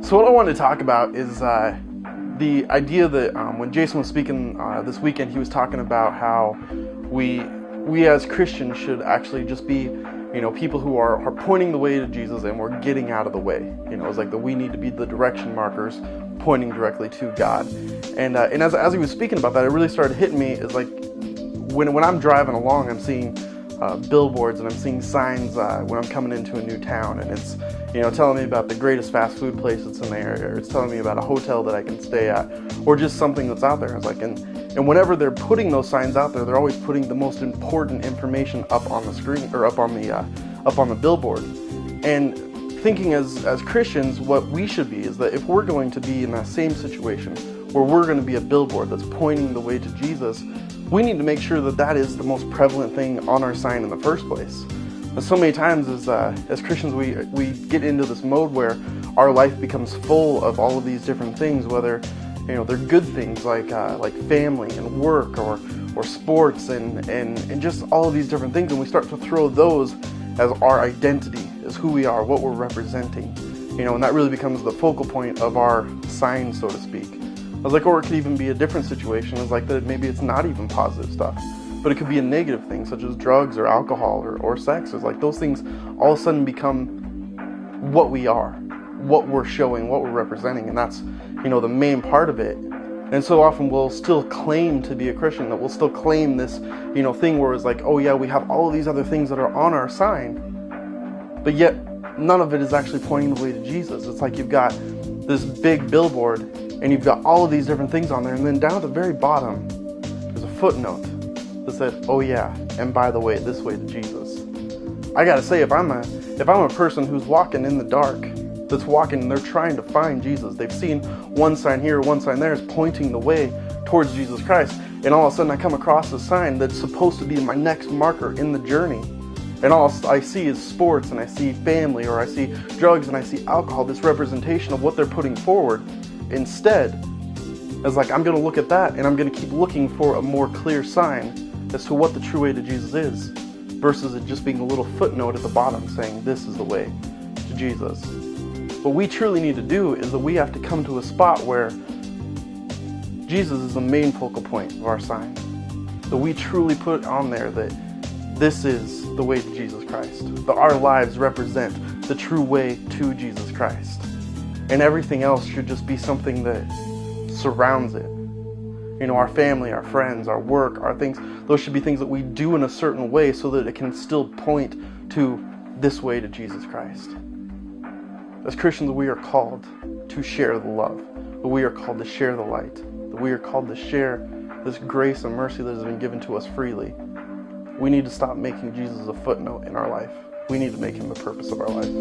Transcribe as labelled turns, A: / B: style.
A: So what I wanted to talk about is the idea that when Jason was speaking this weekend, he was talking about how we as Christians should actually just be, people who are pointing the way to Jesus, and we're getting out of the way. It's like that we need to be the direction markers pointing directly to God. And as he was speaking about that, it really started hitting me. It's like when I'm driving along, I'm seeing billboards and I'm seeing signs when I'm coming into a new town, and it's telling me about the greatest fast food place that's in the area, or it's telling me about a hotel that I can stay at, or just something that's out there. It's like, and whenever they're putting those signs out there, they're always putting the most important information up on the screen, or up on the billboard. And thinking as Christians, what we should be is that if we're going to be in that same situation where we're going to be a billboard that's pointing the way to Jesus, we need to make sure that that is the most prevalent thing on our sign in the first place. And so many times as Christians, we get into this mode where our life becomes full of all of these different things, whether they're good things like family and work, or sports and just all of these different things, and we start to throw those as our identity, as who we are, what we're representing, and that really becomes the focal point of our sign, so to speak. I was like, or it could even be a different situation. It's like that maybe it's not even positive stuff, but it could be a negative thing, such as drugs or alcohol or sex. It's like those things all of a sudden become what we are, what we're showing, what we're representing, and that's the main part of it. And so often we'll still claim to be a Christian, that we'll still claim this thing where it's like, oh yeah, we have all of these other things that are on our sign, but yet none of it is actually pointing the way to Jesus. It's like you've got this big billboard and you've got all of these different things on there, and then down at the very bottom there's a footnote that said, oh yeah, and by the way, this way to Jesus. I gotta say, if I'm a person who's walking in the dark, that's walking and they're trying to find Jesus, they've seen one sign here, one sign there is pointing the way towards Jesus Christ, and all of a sudden I come across a sign that's supposed to be my next marker in the journey, and all I see is sports, and I see family, or I see drugs, and I see alcohol, this representation of what they're putting forward. Instead, it's like I'm going to look at that and I'm going to keep looking for a more clear sign as to what the true way to Jesus is, versus it just being a little footnote at the bottom saying this is the way to Jesus. What we truly need to do is that we have to come to a spot where Jesus is the main focal point of our sign. That we truly put on there that this is the way to Jesus Christ. That our lives represent the true way to Jesus Christ. And everything else should just be something that surrounds it. Our family, our friends, our work, our things, those should be things that we do in a certain way so that it can still point to this way to Jesus Christ. As Christians, we are called to share the love. We are called to share the light. We are called to share this grace and mercy that has been given to us freely. We need to stop making Jesus a footnote in our life. We need to make him the purpose of our life.